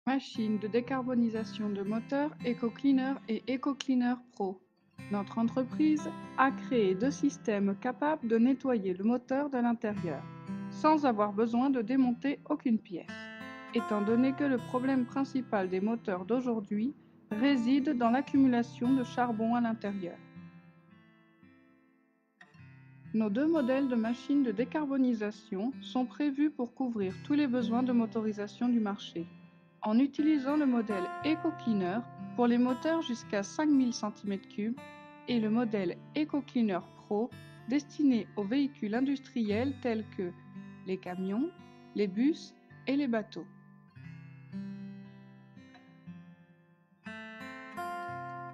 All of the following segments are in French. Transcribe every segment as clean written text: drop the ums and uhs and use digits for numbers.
Machine de décarbonisation de moteurs EcoCleaner et EcoCleaner Pro. Notre entreprise a créé deux systèmes capables de nettoyer le moteur de l'intérieur, sans avoir besoin de démonter aucune pièce, étant donné que le problème principal des moteurs d'aujourd'hui réside dans l'accumulation de charbon à l'intérieur. Nos deux modèles de machines de décarbonisation sont prévus pour couvrir tous les besoins de motorisation du marché, en utilisant le modèle EcoCleaner pour les moteurs jusqu'à 5000 cm3 et le modèle EcoCleaner Pro destiné aux véhicules industriels tels que les camions, les bus et les bateaux.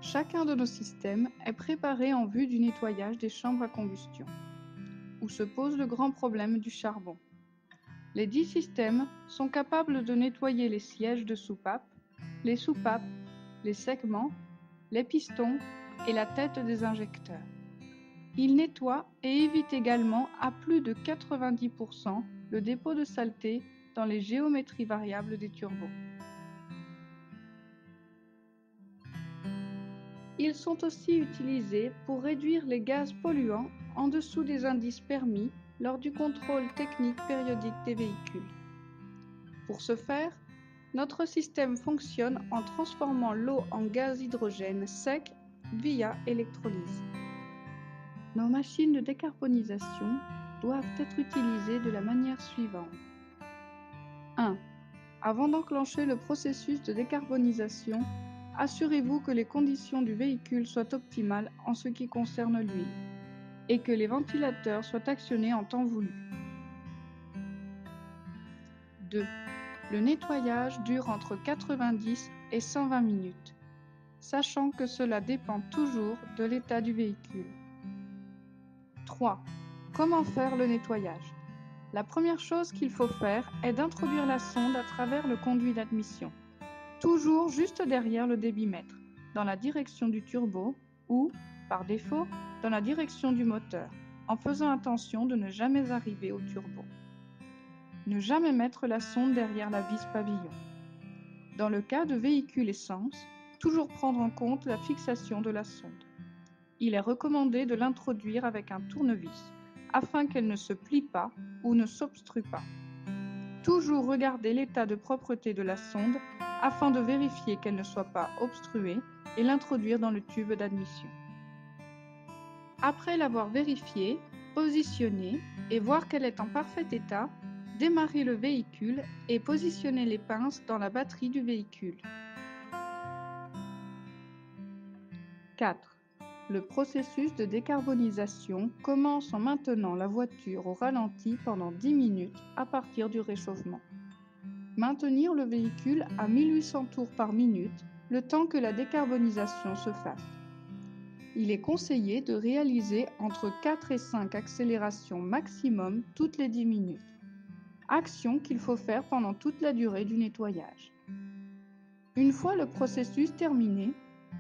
Chacun de nos systèmes est préparé en vue du nettoyage des chambres à combustion, où se pose le grand problème du charbon. Les 10 systèmes sont capables de nettoyer les sièges de soupape, les soupapes, les segments, les pistons et la tête des injecteurs. Ils nettoient et évitent également à plus de 90% le dépôt de saleté dans les géométries variables des turbos. Ils sont aussi utilisés pour réduire les gaz polluants en dessous des indices permis lors du contrôle technique périodique des véhicules. Pour ce faire, notre système fonctionne en transformant l'eau en gaz hydrogène sec via électrolyse. Nos machines de décarbonisation doivent être utilisées de la manière suivante. 1. Avant d'enclencher le processus de décarbonisation, assurez-vous que les conditions du véhicule soient optimales en ce qui concerne l'huile et que les ventilateurs soient actionnés en temps voulu. 2. Le nettoyage dure entre 90 et 120 minutes, sachant que cela dépend toujours de l'état du véhicule. 3. Comment faire le nettoyage? La première chose qu'il faut faire est d'introduire la sonde à travers le conduit d'admission, toujours juste derrière le débitmètre, dans la direction du turbo ou, par défaut, dans la direction du moteur, en faisant attention de ne jamais arriver au turbo. Ne jamais mettre la sonde derrière la vis pavillon. Dans le cas de véhicules essence, toujours prendre en compte la fixation de la sonde. Il est recommandé de l'introduire avec un tournevis, afin qu'elle ne se plie pas ou ne s'obstrue pas. Toujours regarder l'état de propreté de la sonde afin de vérifier qu'elle ne soit pas obstruée et l'introduire dans le tube d'admission. Après l'avoir vérifiée, positionnée et voir qu'elle est en parfait état, démarrer le véhicule et positionner les pinces dans la batterie du véhicule. 4. Le processus de décarbonisation commence en maintenant la voiture au ralenti pendant 10 minutes à partir du réchauffement. Maintenir le véhicule à 1800 tours par minute le temps que la décarbonisation se fasse. Il est conseillé de réaliser entre 4 et 5 accélérations maximum toutes les 10 minutes. Action qu'il faut faire pendant toute la durée du nettoyage. Une fois le processus terminé,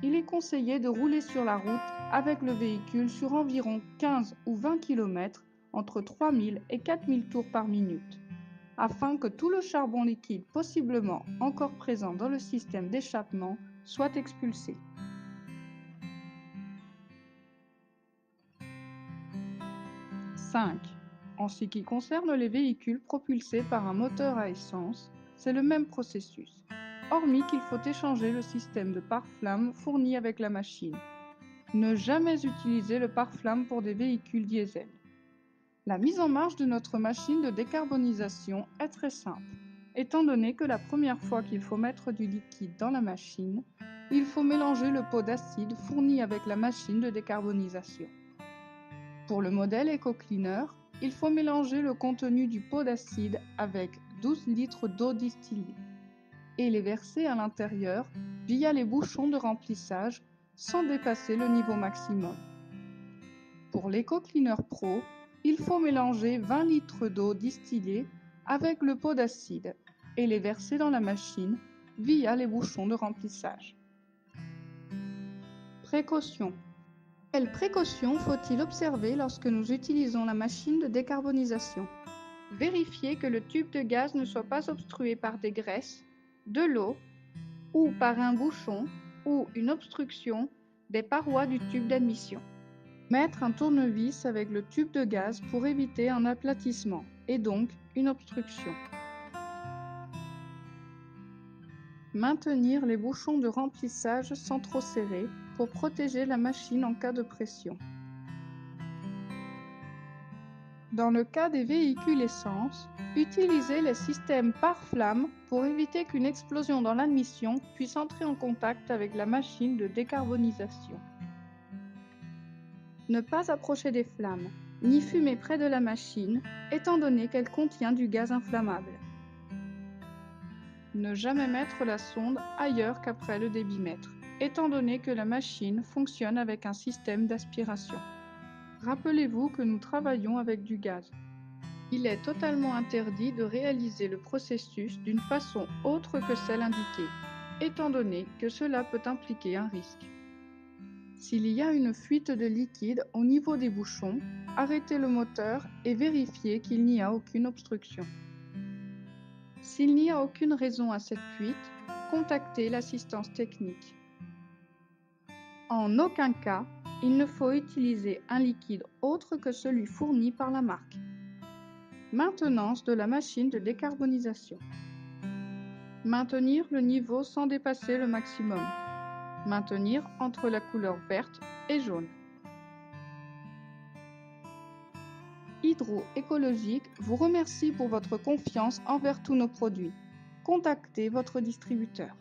il est conseillé de rouler sur la route avec le véhicule sur environ 15 ou 20 km entre 3000 et 4000 tours par minute, afin que tout le charbon liquide possiblement encore présent dans le système d'échappement soit expulsé. 5. En ce qui concerne les véhicules propulsés par un moteur à essence, c'est le même processus, hormis qu'il faut échanger le système de pare-flamme fourni avec la machine. Ne jamais utiliser le pare-flamme pour des véhicules diesel. La mise en marche de notre machine de décarbonisation est très simple, étant donné que la première fois qu'il faut mettre du liquide dans la machine, il faut mélanger le pot d'acide fourni avec la machine de décarbonisation. Pour le modèle EcoCleaner, il faut mélanger le contenu du pot d'acide avec 12 litres d'eau distillée et les verser à l'intérieur via les bouchons de remplissage sans dépasser le niveau maximum. Pour l'EcoCleaner Pro, il faut mélanger 20 litres d'eau distillée avec le pot d'acide et les verser dans la machine via les bouchons de remplissage. Précaution. Quelles précautions faut-il observer lorsque nous utilisons la machine de décarbonisation? Vérifiez que le tube de gaz ne soit pas obstrué par des graisses, de l'eau ou par un bouchon ou une obstruction des parois du tube d'admission. Mettre un tournevis avec le tube de gaz pour éviter un aplatissement et donc une obstruction. Maintenir les bouchons de remplissage sans trop serrer pour protéger la machine en cas de pression. Dans le cas des véhicules essence, utilisez les systèmes pare-flamme pour éviter qu'une explosion dans l'admission puisse entrer en contact avec la machine de décarbonisation. Ne pas approcher des flammes, ni fumer près de la machine, étant donné qu'elle contient du gaz inflammable. Ne jamais mettre la sonde ailleurs qu'après le débitmètre, étant donné que la machine fonctionne avec un système d'aspiration. Rappelez-vous que nous travaillons avec du gaz. Il est totalement interdit de réaliser le processus d'une façon autre que celle indiquée, étant donné que cela peut impliquer un risque. S'il y a une fuite de liquide au niveau des bouchons, arrêtez le moteur et vérifiez qu'il n'y a aucune obstruction. S'il n'y a aucune raison à cette fuite, contactez l'assistance technique. En aucun cas, il ne faut utiliser un liquide autre que celui fourni par la marque. Maintenance de la machine de décarbonisation. Maintenir le niveau sans dépasser le maximum. Maintenir entre la couleur verte et jaune. Hydro-Écologique vous remercie pour votre confiance envers tous nos produits. Contactez votre distributeur.